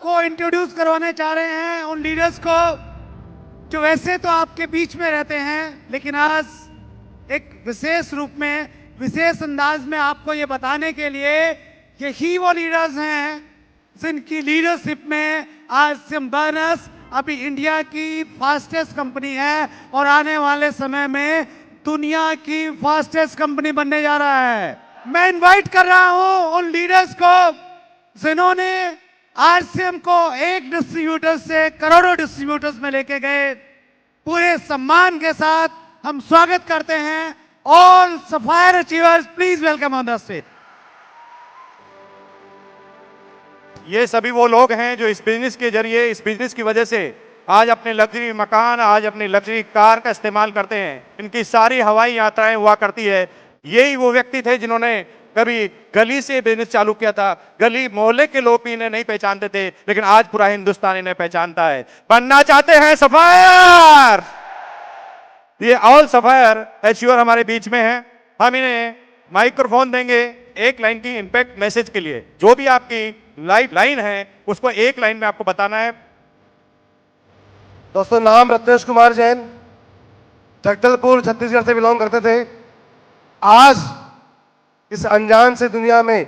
आपको इंट्रोड्यूस करवाने चाह रहे हैं उन लीडर्स को जो वैसे तो आपके बीच में रहते हैं, लेकिन आज एक विशेष रूप में, विशेष अंदाज में आपको ये बताने के लिए यही वो लीडर्स हैं जिनकी लीडरशिप में आज सिम्बर्नस अभी इंडिया की फास्टेस्ट कंपनी है और आने वाले समय में दुनिया की फास्टेस्ट कंपनी बनने जा रहा है। मैं इनवाइट कर रहा हूं उन लीडर्स को जिन्होंने आरसीएम को एक डिस्ट्रीब्यूटर से करोड़ों डिस्ट्रीब्यूटर्स में लेके गए। पूरे सम्मान के साथ हम स्वागत करते हैं all sapphire achievers. Please welcome on the stage. ये सभी वो लोग हैं जो इस बिजनेस के जरिए, इस बिजनेस की वजह से आज अपने लग्जरी मकान, आज अपनी लग्जरी कार का इस्तेमाल करते हैं। इनकी सारी हवाई यात्राएं हुआ करती है। यही वो व्यक्ति थे जिन्होंने कभी गली से बिजनेस चालू किया था। गली मोहल्ले के लोग भी इन्हें नहीं पहचानते थे, लेकिन आज पूरा हिंदुस्तान इन्हें पहचानता है। बनना चाहते हैं सफायर। ये ऑल सफायर एचयूआर हमारे बीच में है। हम इन्हें माइक्रोफोन देंगे एक लाइन की इंपैक्ट मैसेज के लिए। जो भी आपकी लाइफ लाइन है उसको एक लाइन में आपको बताना है। दोस्तों, नाम रत्नेश कुमार जैन, जगदलपुर छत्तीसगढ़ से बिलोंग करते थे। आज इस अनजान से दुनिया में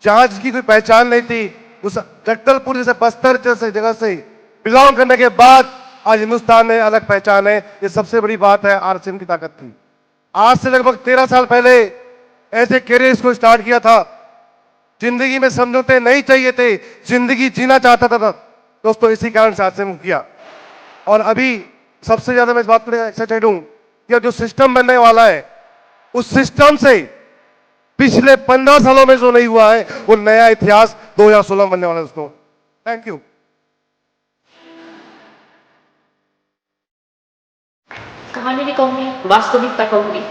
जहां जिसकी कोई पहचान नहीं थी, उस जगदलपुर जैसे बस्तर जैसे जगह से बिलोंग करने के बाद आज हिंदुस्तान में अलग पहचान है। ये सबसे बड़ी बात है, आरसीएम की ताकत थी। आज से लगभग 13 साल पहले ऐसे कैरियर को स्टार्ट किया था। जिंदगी में समझौते नहीं चाहिए थे, जिंदगी जीना चाहता था दोस्तों, इसी कारण से आरसीएम किया। और अभी सबसे ज्यादा मैं इस बात को एक्साइटेड हूं कि जो सिस्टम बनने वाला है, उस सिस्टम से पिछले 15 सालों में जो नहीं हुआ है, वो नया इतिहास 2016 बनने वाला है दोस्तों। Thank you. कहानी नहीं कहूंगी, वास्तविकता कहूंगी।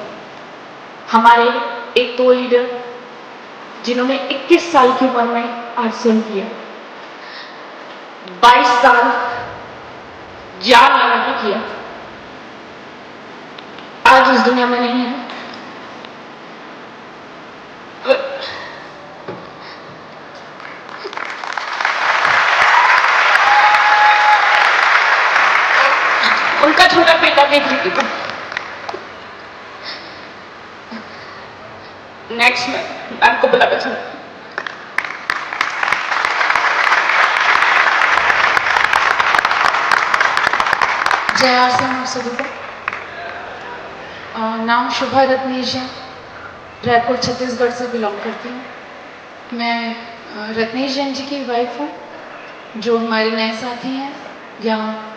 हमारे एक दो लीडर जिन्होंने 21 साल की उम्र में आरसीएम किया, 22 साल जान लगा के किया, आज इस दुनिया में नहीं है। उनका छोटा बेटा देख लीजिए। नेक्स्ट में आपको बुलाना चाहूंगा। जय आरसीएम आप सभी को। नाम शुभा रत्नेश है, रायपुर छत्तीसगढ़ से बिलोंग करती हूँ। मैं रत्नेश जैन जी की वाइफ हूँ, जो हमारे नए साथी हैं यहाँ।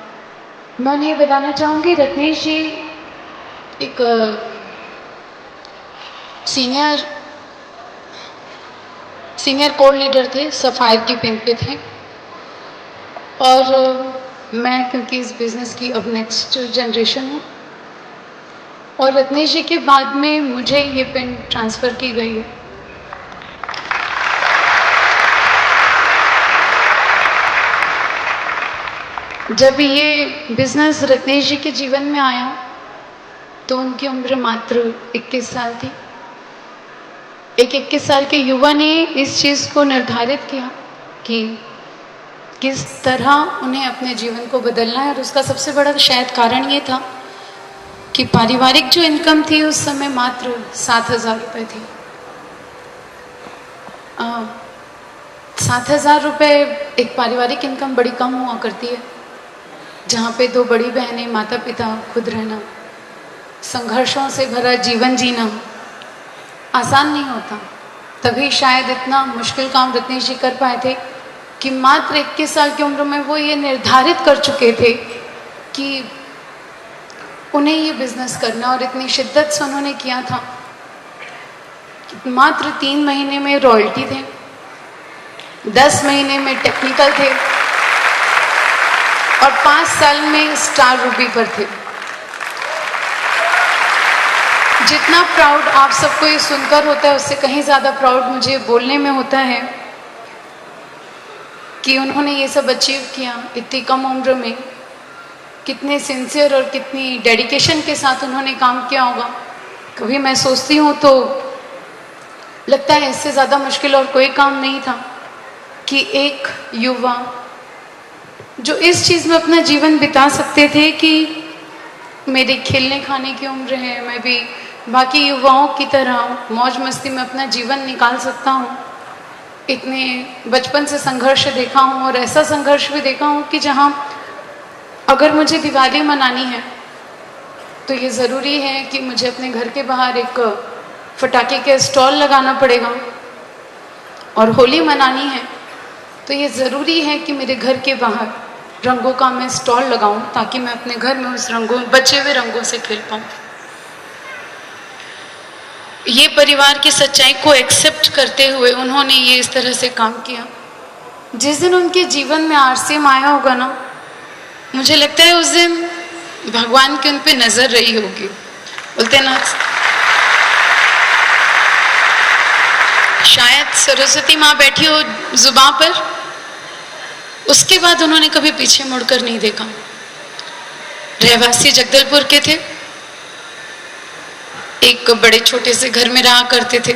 मैं उन्हें बताना चाहूँगी, रत्नेश जी एक सीनियर कोर लीडर थे, सफायर की पिन पे थे। और मैं क्योंकि इस बिज़नेस की अब नेक्स्ट जनरेशन हूँ, और रत्नेश जी के बाद में मुझे ये पिन ट्रांसफ़र की गई है। जब ये बिज़नेस रत्नेश जी के जीवन में आया तो उनकी उम्र मात्र 21 साल थी। एक 21 साल के युवा ने इस चीज़ को निर्धारित किया कि किस तरह उन्हें अपने जीवन को बदलना है। और उसका सबसे बड़ा शायद कारण ये था कि पारिवारिक जो इनकम थी उस समय मात्र 7,000 रुपये थी। 7,000 रुपये एक पारिवारिक इनकम बड़ी कम हुआ करती है, जहाँ पे दो बड़ी बहनें, माता पिता, खुद रहना, संघर्षों से भरा जीवन जीना आसान नहीं होता। तभी शायद इतना मुश्किल काम रत्नेश जी कर पाए थे कि मात्र 21 साल की उम्र में वो ये निर्धारित कर चुके थे कि उन्हें ये बिजनेस करना, और इतनी शिद्दत से उन्होंने किया था कि मात्र 3 महीने में रॉयल्टी थे, 10 महीने में टेक्निकल थे, और 5 साल में स्टार रूबी पर थे। जितना प्राउड आप सबको ये सुनकर होता है, उससे कहीं ज़्यादा प्राउड मुझे बोलने में होता है कि उन्होंने ये सब अचीव किया इतनी कम उम्र में। कितने सिंसियर और कितनी डेडिकेशन के साथ उन्होंने काम किया होगा। कभी मैं सोचती हूँ तो लगता है इससे ज़्यादा मुश्किल और कोई काम नहीं था। कि एक युवा जो इस चीज़ में अपना जीवन बिता सकते थे कि मेरे खेलने खाने की उम्र है, मैं भी बाकी युवाओं की तरह मौज मस्ती में अपना जीवन निकाल सकता हूँ, इतने बचपन से संघर्ष देखा हूँ और ऐसा संघर्ष भी देखा हूँ कि जहाँ अगर मुझे दिवाली मनानी है तो ये ज़रूरी है कि मुझे अपने घर के बाहर एक फटाके के स्टॉल लगाना पड़ेगा, और होली मनानी है तो ये ज़रूरी है कि मेरे घर के बाहर रंगों का मैं स्टॉल लगाऊं ताकि मैं अपने घर में उस रंगों, बचे हुए रंगों से खेल पाऊं। ये परिवार की सच्चाई को एक्सेप्ट करते हुए उन्होंने ये इस तरह से काम किया। जिस दिन उनके जीवन में आरसीएम आया होगा ना, मुझे लगता है उस दिन भगवान की उन पे नजर रही होगी। बोलते ना, शायद सरस्वती माँ बैठी हो जुबां पर, उसके बाद उन्होंने कभी पीछे मुड़कर नहीं देखा। रहवासी जगदलपुर के थे, एक बड़े छोटे से घर में रहा करते थे।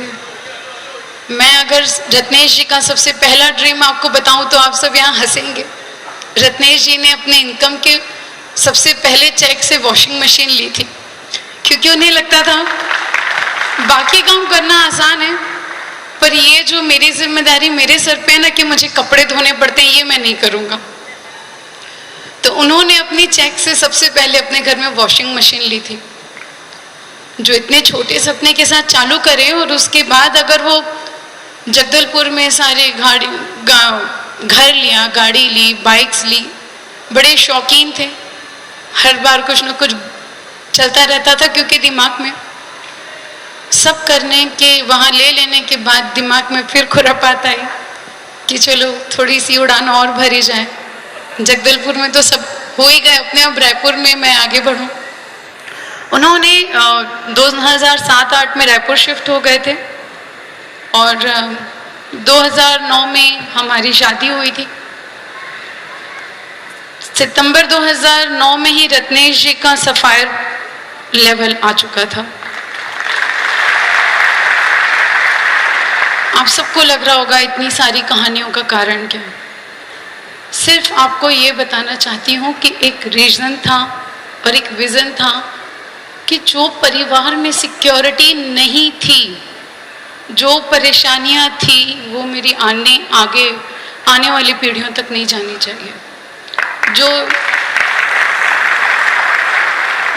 मैं अगर रत्नेश जी का सबसे पहला ड्रीम आपको बताऊं तो आप सब यहाँ हंसेंगे। रत्नेश जी ने अपने इनकम के सबसे पहले चेक से वॉशिंग मशीन ली थी, क्योंकि उन्हें लगता था बाकी काम करना आसान है, पर ये जो मेरी जिम्मेदारी मेरे सर पे है ना कि मुझे कपड़े धोने पड़ते हैं, ये मैं नहीं करूँगा। तो उन्होंने अपनी चेक से सबसे पहले अपने घर में वॉशिंग मशीन ली थी, जो इतने छोटे सपने के साथ चालू करे, और उसके बाद अगर वो जगदलपुर में सारे घर लिया, गाड़ी ली, बाइक्स ली, बड़े शौकीन थे। हर बार कुछ ना कुछ चलता रहता था, क्योंकि दिमाग में सब करने के, वहाँ ले लेने के बाद दिमाग में फिर खुरापात आई कि चलो थोड़ी सी उड़ान और भरी जाए। जगदलपुर में तो सब हो ही गए अपने, अब रायपुर में मैं आगे बढ़ूँ। उन्होंने 2007-8 में रायपुर शिफ्ट हो गए थे, और 2009 में हमारी शादी हुई थी। सितंबर 2009 में ही रत्नेश जी का सफायर लेवल आ चुका था। आप सबको लग रहा होगा इतनी सारी कहानियों का कारण क्या। सिर्फ आपको ये बताना चाहती हूँ कि एक रीजन था और एक विजन था कि जो परिवार में सिक्योरिटी नहीं थी, जो परेशानियाँ थी, वो मेरी आने वाली पीढ़ियों तक नहीं जानी चाहिए।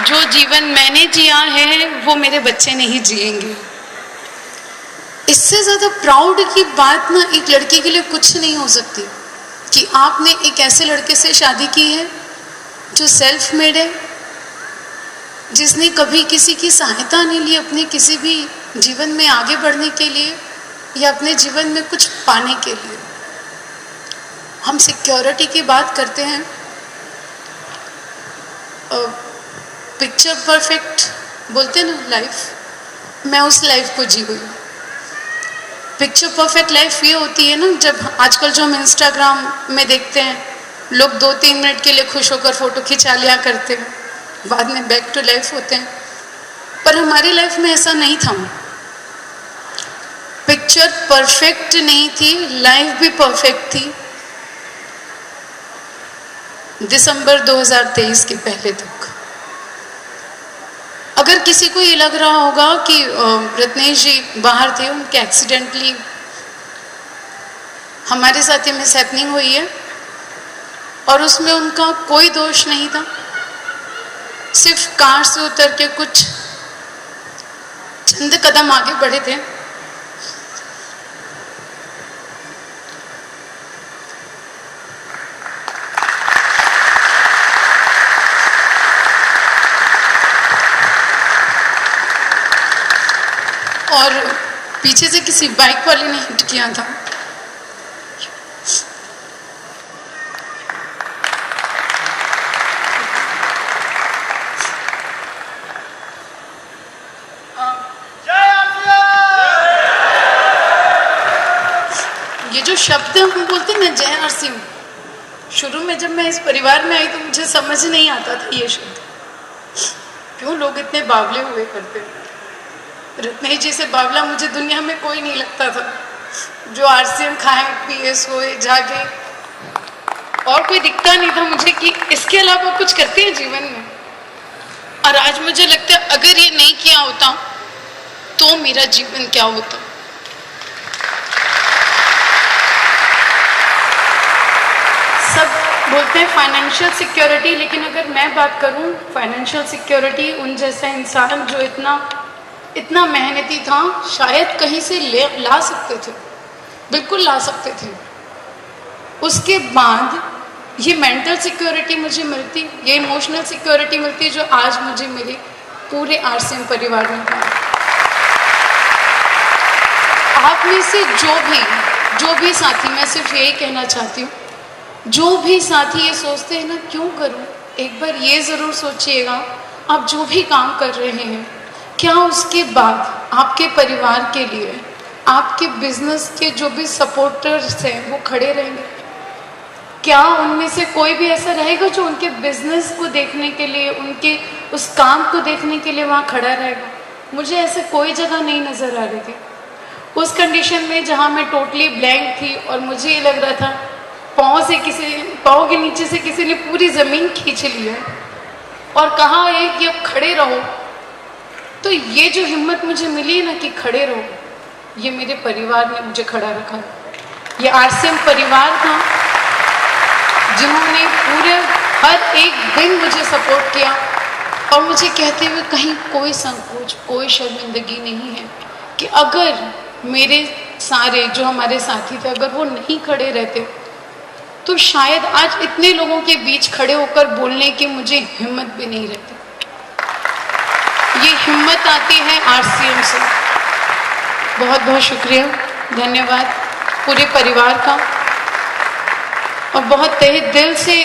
जो जीवन मैंने जिया है वो मेरे बच्चे नहीं जिएंगे। इससे ज़्यादा प्राउड की बात ना एक लड़की के लिए कुछ नहीं हो सकती कि आपने एक ऐसे लड़के से शादी की है जो सेल्फ मेड है, जिसने कभी किसी की सहायता नहीं ली अपने किसी भी जीवन में आगे बढ़ने के लिए या अपने जीवन में कुछ पाने के लिए। हम सिक्योरिटी की बात करते हैं, पिक्चर परफेक्ट बोलते हैं ना लाइफ, मैं उस लाइफ को जी हुई। पिक्चर परफेक्ट लाइफ ये होती है ना, जब आजकल जो हम इंस्टाग्राम में देखते हैं, लोग 2-3 मिनट के लिए खुश होकर फोटो खिंचा लिया करते हैं, बाद में बैक टू लाइफ होते हैं। पर हमारी लाइफ में ऐसा नहीं था। पिक्चर परफेक्ट नहीं थी, लाइफ भी परफेक्ट थी दिसंबर 2023 के पहले तक। अगर किसी को ये लग रहा होगा कि रत्नेश जी बाहर थे, उनके एक्सीडेंटली हमारे साथ ये मिसहैपनिंग हुई है और उसमें उनका कोई दोष नहीं था, सिर्फ कार से उतर के कुछ चंद कदम आगे बढ़े थे। और पीछे से किसी बाइक वाले ने हिट किया था। ये जो शब्द हम बोलते हैं ना, जय नरसिंह, शुरू में जब मैं इस परिवार में आई तो मुझे समझ नहीं आता था ये शब्द, क्यों लोग इतने बावले हुए करते। रत्नेश जी से बावला मुझे दुनिया में कोई नहीं लगता था। जो आरसीएम खाए पिए सोए जागे, और कोई दिखता नहीं था मुझे कि इसके अलावा कुछ करते हैं जीवन में। और आज मुझे लगता है अगर ये नहीं किया होता तो मेरा जीवन क्या होता। सब बोलते हैं फाइनेंशियल सिक्योरिटी, लेकिन अगर मैं बात करूं फाइनेंशियल सिक्योरिटी, उन जैसा इंसान जो इतना मेहनती था शायद कहीं से ला सकते थे, बिल्कुल ला सकते थे। उसके बाद ये मेंटल सिक्योरिटी मुझे मिलती, ये इमोशनल सिक्योरिटी मिलती जो आज मुझे मिली पूरे आरसीएम परिवार में। आप में से जो भी साथी, मैं सिर्फ यही कहना चाहती हूँ, जो भी साथी ये सोचते हैं ना क्यों करूँ, एक बार ये ज़रूर सोचिएगा आप जो भी काम कर रहे हैं क्या उसके बाद आपके परिवार के लिए, आपके बिजनेस के जो भी सपोर्टर्स हैं वो खड़े रहेंगे? क्या उनमें से कोई भी ऐसा रहेगा जो उनके बिजनेस को देखने के लिए, उनके उस काम को देखने के लिए वहाँ खड़ा रहेगा? मुझे ऐसे कोई जगह नहीं नज़र आ रही थी उस कंडीशन में जहाँ मैं टोटली ब्लैंक थी और मुझे ये लग रहा था पाँव के नीचे से किसी ने पूरी ज़मीन खींच ली है और कहा है कि अब खड़े रहो। तो ये जो हिम्मत मुझे मिली ना कि खड़े रहो, ये मेरे परिवार ने मुझे खड़ा रखा। ये आरसीएम परिवार था जिन्होंने पूरे हर एक दिन मुझे सपोर्ट किया और मुझे कहते हुए कहीं कोई संकोच, कोई शर्मिंदगी नहीं है कि अगर मेरे सारे जो हमारे साथी थे अगर वो नहीं खड़े रहते तो शायद आज इतने लोगों के बीच खड़े होकर बोलने की मुझे हिम्मत भी नहीं रहती। ये हिम्मत आती है आरसीएम से। बहुत बहुत शुक्रिया, धन्यवाद पूरे परिवार का। और बहुत तहे दिल से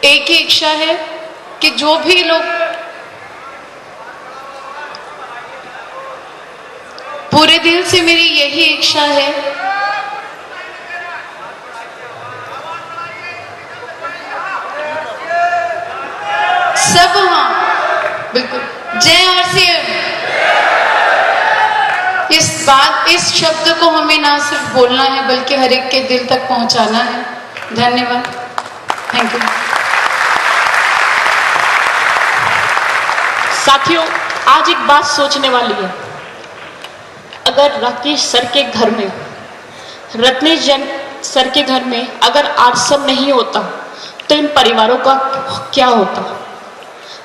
एक ही इच्छा है कि जो भी लोग, पूरे दिल से मेरी यही इच्छा है सब, हाँ बिल्कुल, जय आरसीएम। इस शब्द को हमें ना सिर्फ बोलना है बल्कि हर एक के दिल तक पहुंचाना है। धन्यवाद, थैंक यू। साथियों, आज एक बात सोचने वाली है। अगर राकेश सर के घर में, रत्नेश जैन सर के घर में अगर आरसीएम नहीं होता तो इन परिवारों का क्या होता?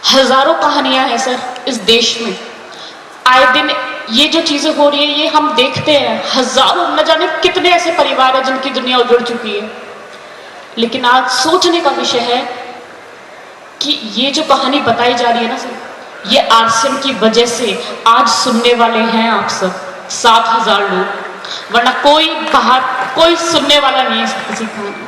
हजारों कहानियां हैं सर इस देश में, आए दिन ये जो चीजें हो रही है ये हम देखते हैं। हजारों, न जाने कितने ऐसे परिवार हैं जिनकी दुनिया उजड़ चुकी है। लेकिन आज सोचने का विषय है कि ये जो कहानी बताई जा रही है ना सर, ये आरसीएम की वजह से आज सुनने वाले हैं आप सब 7,000 लोग, वरना कोई बाहर कोई सुनने वाला नहीं है किसी कहानी।